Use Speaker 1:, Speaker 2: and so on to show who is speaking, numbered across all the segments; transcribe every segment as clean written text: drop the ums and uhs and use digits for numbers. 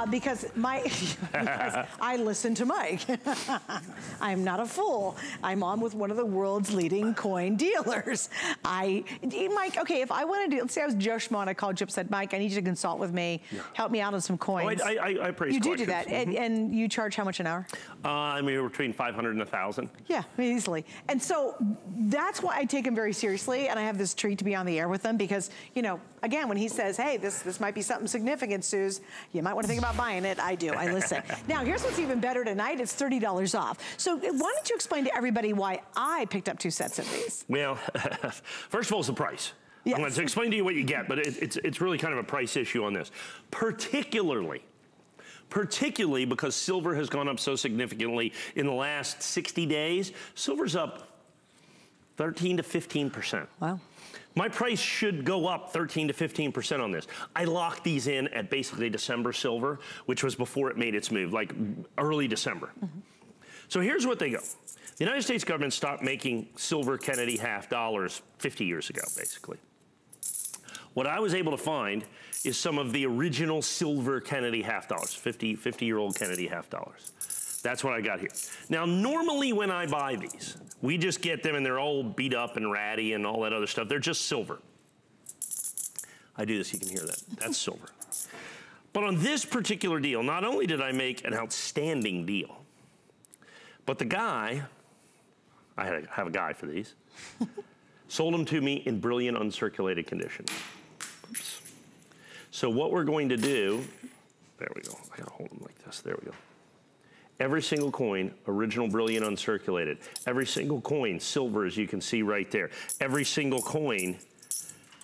Speaker 1: because I listen to Mike. I'm not a fool. I'm on with one of the world's leading coin dealers. Mike, okay, if I wanted to, let's say I was Joe Schmo and I called you up and said, Mike, I need you to consult with me, help me out on some coins.
Speaker 2: Oh, I praise
Speaker 1: you do that, and you charge how much an hour?
Speaker 2: I mean, between 500 and 1,000.
Speaker 1: Yeah, easily. And so that's why I take him very seriously, and I have this treat to be on the air with him because, you know, again, when he says, hey, this might be something significant, Suze, you might want to think about buying it. I do, I listen. Now, here's what's even better tonight. It's $30 off. So why don't you explain to everybody why I picked up 2 sets of these?
Speaker 2: Well, first of all, it's the price. Yes. I'm going to explain to you what you get, but it's really kind of a price issue on this. Particularly because silver has gone up so significantly in the last 60 days. Silver's up 13 to 15%.
Speaker 1: Wow.
Speaker 2: My price should go up 13 to 15% on this. I locked these in at basically December silver, which was before it made its move, like early December. So here's what they go. The United States government stopped making silver Kennedy half dollars 50 years ago, basically. What I was able to find is some of the original silver Kennedy half dollars, 50-year-old Kennedy half dollars. That's what I got here. Now, normally when I buy these, we just get them and they're all beat up and ratty and all that other stuff. They're just silver. I do this, you can hear that. That's silver. But on this particular deal, not only did I make an outstanding deal, but the guy, I had to have a guy for these, sold them to me in brilliant uncirculated condition. Oops. So what we're going to do, there we go. I gotta hold them like this, there we go. Every single coin, original brilliant uncirculated. Every single coin, silver, as you can see right there. Every single coin,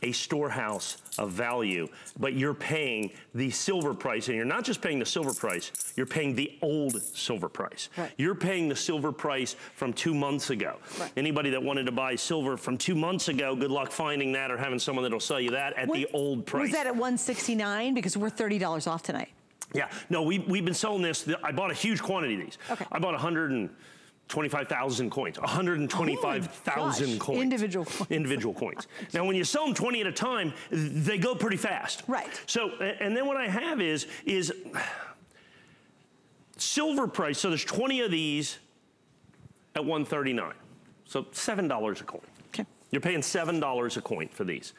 Speaker 2: a storehouse of value, but you're paying the silver price, and you're not just paying the silver price, you're paying the old silver price. Right. You're paying the silver price from 2 months ago. Right. Anybody that wanted to buy silver from 2 months ago, good luck finding that or having someone that'll sell you that at the old price.
Speaker 1: Was that at $169? Because we're $30 off tonight.
Speaker 2: Yeah, no, we've been selling this. I bought a huge quantity of these. Okay. I bought 125,000 coins, 125,000 coins.
Speaker 1: Individual coins.
Speaker 2: Individual coins. Now, when you sell them 20 at a time, they go pretty fast.
Speaker 1: Right.
Speaker 2: So, and then what I have is silver price. So there's 20 of these at $139. So $7 a coin. Okay. You're paying $7 a coin for these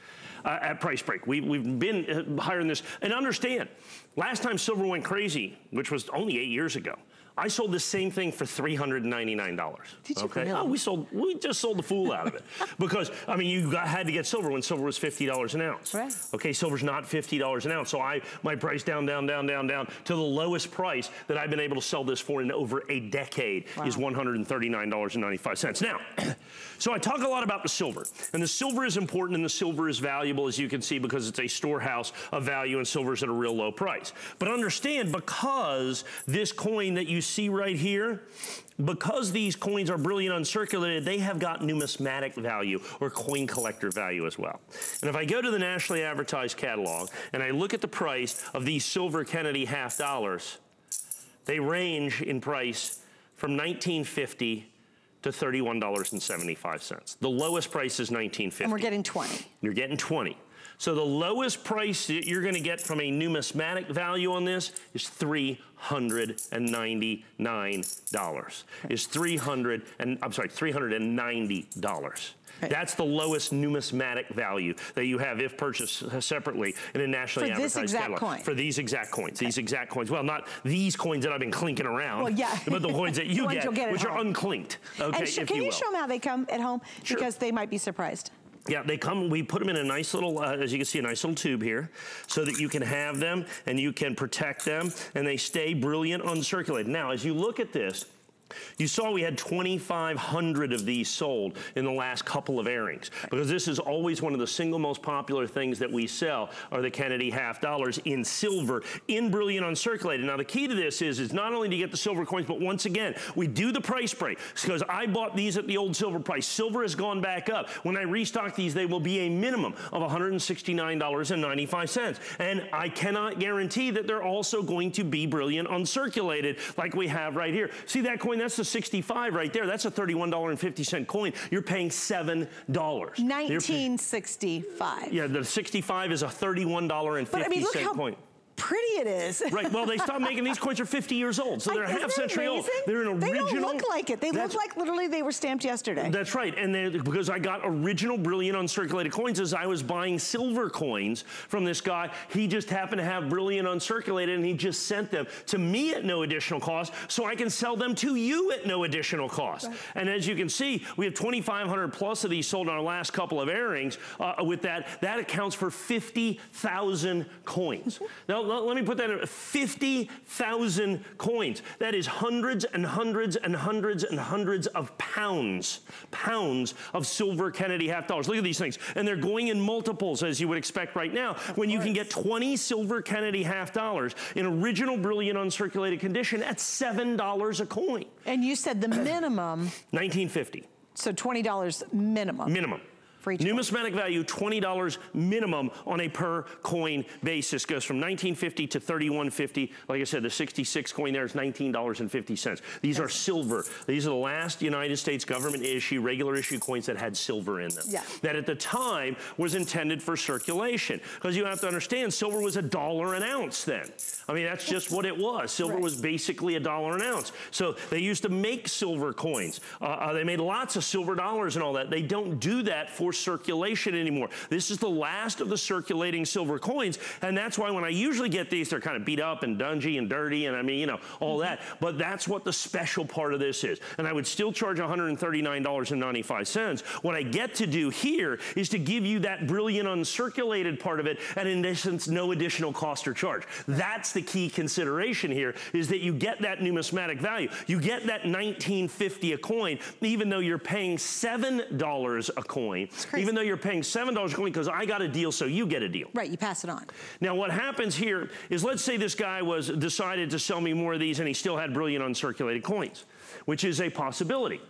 Speaker 2: at price break. We've been higher than this. And understand, last time silver went crazy, which was only 8 years ago, I sold the same thing for $399.
Speaker 1: Did you
Speaker 2: okay?
Speaker 1: really?
Speaker 2: Oh, we just sold the fool out of it. Because, I mean, you had to get silver when silver was $50 an ounce. Right. Okay, silver's not $50 an ounce. So my price down to the lowest price that I've been able to sell this for in over a decade is $139.95. Now, so I talk a lot about the silver. And the silver is important and the silver is valuable, as you can see, because it's a storehouse of value and silver's at a real low price. But understand, because this coin that you see right here, because these coins are brilliant uncirculated, they have got numismatic value or coin collector value as well. And if I go to the nationally advertised catalog and I look at the price of these silver Kennedy half dollars, they range in price from $19.50 to $31.75. The lowest price is $19.50. And
Speaker 1: we're getting 20. You're getting
Speaker 2: 20. So the lowest price that you're gonna get from a numismatic value on this is $399. Is $390. Okay. That's the lowest numismatic value that you have if purchased separately in a nationally advertised catalog.
Speaker 1: Coin.
Speaker 2: For these exact coins. Okay. These exact coins. Well, not these coins that I've been clinking around, but the coins that you get, which are unclinked. Okay,
Speaker 1: and can you show them how they come at home? Sure. Because they might be surprised.
Speaker 2: Yeah, they come, we put them in a nice little, as you can see, a nice little tube here, so that you can have them and you can protect them, and they stay brilliant uncirculated. Now, as you look at this, you saw we had 2,500 of these sold in the last couple of airings, because this is always one of the single most popular things that we sell are the Kennedy half dollars in silver, in brilliant uncirculated. Now the key to this is not only to get the silver coins, but once again, we do the price break, because I bought these at the old silver price. Silver has gone back up. When I restock these, they will be a minimum of $169.95. And I cannot guarantee that they're also going to be brilliant uncirculated like we have right here. See that coin? That's the 65 right there. That's a $31.50 coin. You're paying $7.
Speaker 1: 1965.
Speaker 2: Yeah, the 65 is a $31.50 coin.
Speaker 1: pretty it is.
Speaker 2: Right, well, they stopped making these coins are 50 years old, so they're a half century old. They're an original.
Speaker 1: They don't look like it. They look like literally they were stamped yesterday.
Speaker 2: That's right, and because I got original brilliant uncirculated coins as I was buying silver coins from this guy. He just happened to have brilliant uncirculated, and he just sent them to me at no additional cost, so I can sell them to you at no additional cost. Right. And as you can see, we have 2,500 plus of these sold in our last couple of airings. With that accounts for 50,000 coins. Now, let me put that in 50,000 coins. That is hundreds and hundreds and hundreds and hundreds of pounds of silver Kennedy half dollars. Look at these things. And they're going in multiples, as you would expect right now, when you can get 20 silver Kennedy half dollars in original brilliant uncirculated condition at $7 a coin. And
Speaker 1: you said the minimum?
Speaker 2: $19.50.
Speaker 1: So $20 minimum.
Speaker 2: Minimum. Numismatic value, $20 minimum on a per coin basis. Goes from $19.50 to $31.50. Like I said, the 66 coin there is $19.50. These are silver. These are the last United States government issue, regular issue coins that had silver in them. Yeah. That at the time was intended for circulation. Because you have to understand, silver was $1 an ounce then. I mean, that's just what it was. Silver was basically $1 an ounce. So they used to make silver coins. They made lots of silver dollars and all that. They don't do that for circulation anymore. This is the last of the circulating silver coins, and that's why when I usually get these, they're kind of beat up and dungy and dirty, and I mean, you know, all that. But that's what the special part of this is. And I would still charge $139.95. What I get to do here is to give you that brilliant uncirculated part of it at, in essence, no additional cost or charge. That's the key consideration here, is that you get that numismatic value. You get that $19.50 a coin, even though you're paying $7 a coin. Even though you're paying $7 a coin, because I got a deal, so you get a deal.
Speaker 1: Right, you pass it on.
Speaker 2: Now, what happens here is, let's say this guy decided to sell me more of these, and he still had brilliant uncirculated coins, which is a possibility.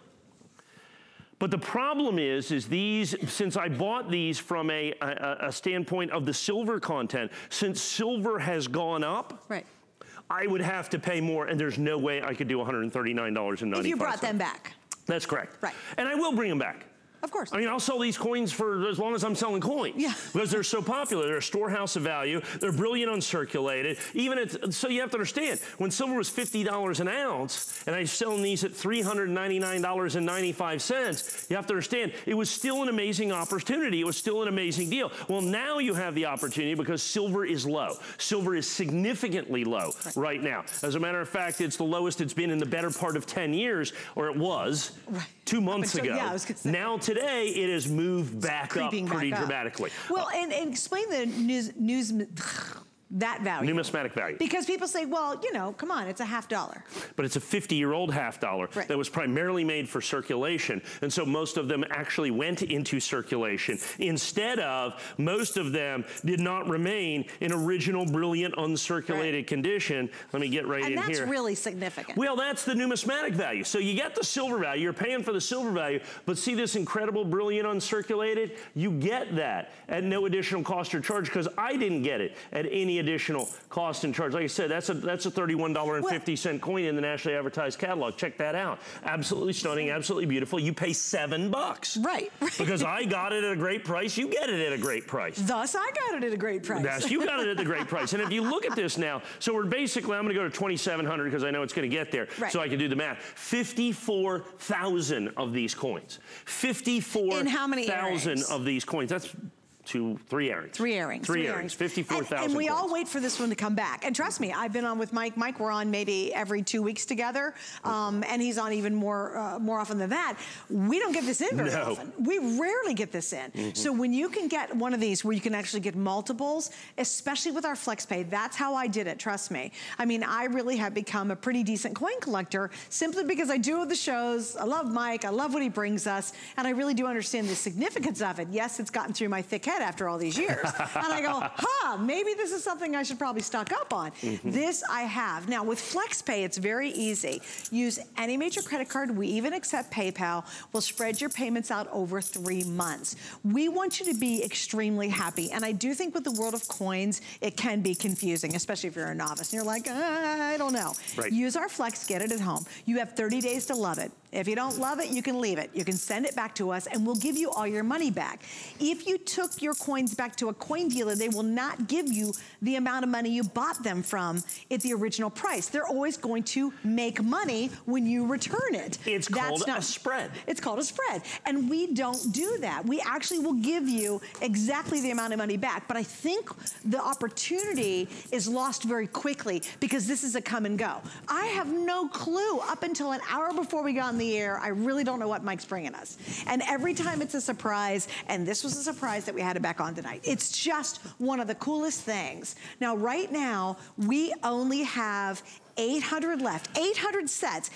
Speaker 2: But the problem is these, since I bought these from a standpoint of the silver content, since silver has gone up, right, I would have to pay more, and there's no way I could do $139.95.
Speaker 1: If you brought them back.
Speaker 2: That's correct.
Speaker 1: Right.
Speaker 2: And I will bring them back.
Speaker 1: Of course.
Speaker 2: I mean, I'll sell these coins for as long as I'm selling coins. Yeah. Because they're so popular. They're a storehouse of value. They're brilliant uncirculated. So you have to understand, when silver was $50 an ounce, and I'm selling these at $399.95, you have to understand, it was still an amazing opportunity. It was still an amazing deal. Well, now you have the opportunity because silver is low. Silver is significantly low right now. As a matter of fact, it's the lowest it's been in the better part of 10 years, or it was 2 months ago. Yeah, I was gonna say. Now today, it has moved back up pretty dramatically.
Speaker 1: Well, and explain the that value.
Speaker 2: Numismatic value.
Speaker 1: Because people say, well, you know, come on, it's a half dollar.
Speaker 2: But it's a 50-year-old half dollar that was primarily made for circulation. And so most of them actually went into circulation. Instead of, most of them did not remain in original brilliant uncirculated condition. Let me get in here.
Speaker 1: And that's really significant.
Speaker 2: Well, that's the numismatic value. So you get the silver value, you're paying for the silver value, but see this incredible brilliant uncirculated? You get that at no additional cost or charge, because I didn't get it at any additional cost and charge. Like I said, that's a $31.50 coin in the nationally advertised catalog. Check that out. Absolutely stunning, absolutely beautiful. You pay $7.
Speaker 1: Right.
Speaker 2: Because I got it at a great price, you get it at a great price.
Speaker 1: Thus, I got it at a great price.
Speaker 2: Thus, you got it at the great price. And if you look at this now, so we're basically, I'm going to go to 2,700 because I know it's going to get there, so I can do the math. 54,000 of these coins. 54,000
Speaker 1: in how many airings?
Speaker 2: Of these coins. That's 3 airings.
Speaker 1: 3 airings.
Speaker 2: 3 airings. 54,000.
Speaker 1: And we all wait for this one to come back. And trust me, I've been on with Mike. Mike, we're on maybe every 2 weeks together, and he's on even more often than that. We don't get this in very often. We rarely get this in. So when you can get one of these where you can actually get multiples, especially with our FlexPay, that's how I did it. Trust me. I mean, I really have become a pretty decent coin collector simply because I do the shows. I love Mike. I love what he brings us, and I really do understand the significance of it. Yes, it's gotten through my thick head after all these years. And I go, maybe this is something I should probably stock up on. This I have. Now with FlexPay, it's very easy. Use any major credit card. We even accept PayPal. We'll spread your payments out over 3 months. We want you to be extremely happy. And I do think with the world of coins, it can be confusing, especially if you're a novice. And you're like, I don't know. Use our Flex, get it at home. You have 30 days to love it. If you don't love it, you can leave it. You can send it back to us and we'll give you all your money back. If you took your coins back to a coin dealer, they will not give you the amount of money you bought them from at the original price. They're always going to make money when you return it.
Speaker 2: It's called a spread.
Speaker 1: It's called a spread. And we don't do that. We actually will give you exactly the amount of money back. But I think the opportunity is lost very quickly because this is a come and go. I have no clue. Up until an hour before we got on the air, I really don't know what Mike's bringing us. And every time it's a surprise, and this was a surprise that we had it back on tonight. It's just one of the coolest things. Now, right now, we only have 800 left, 800 sets.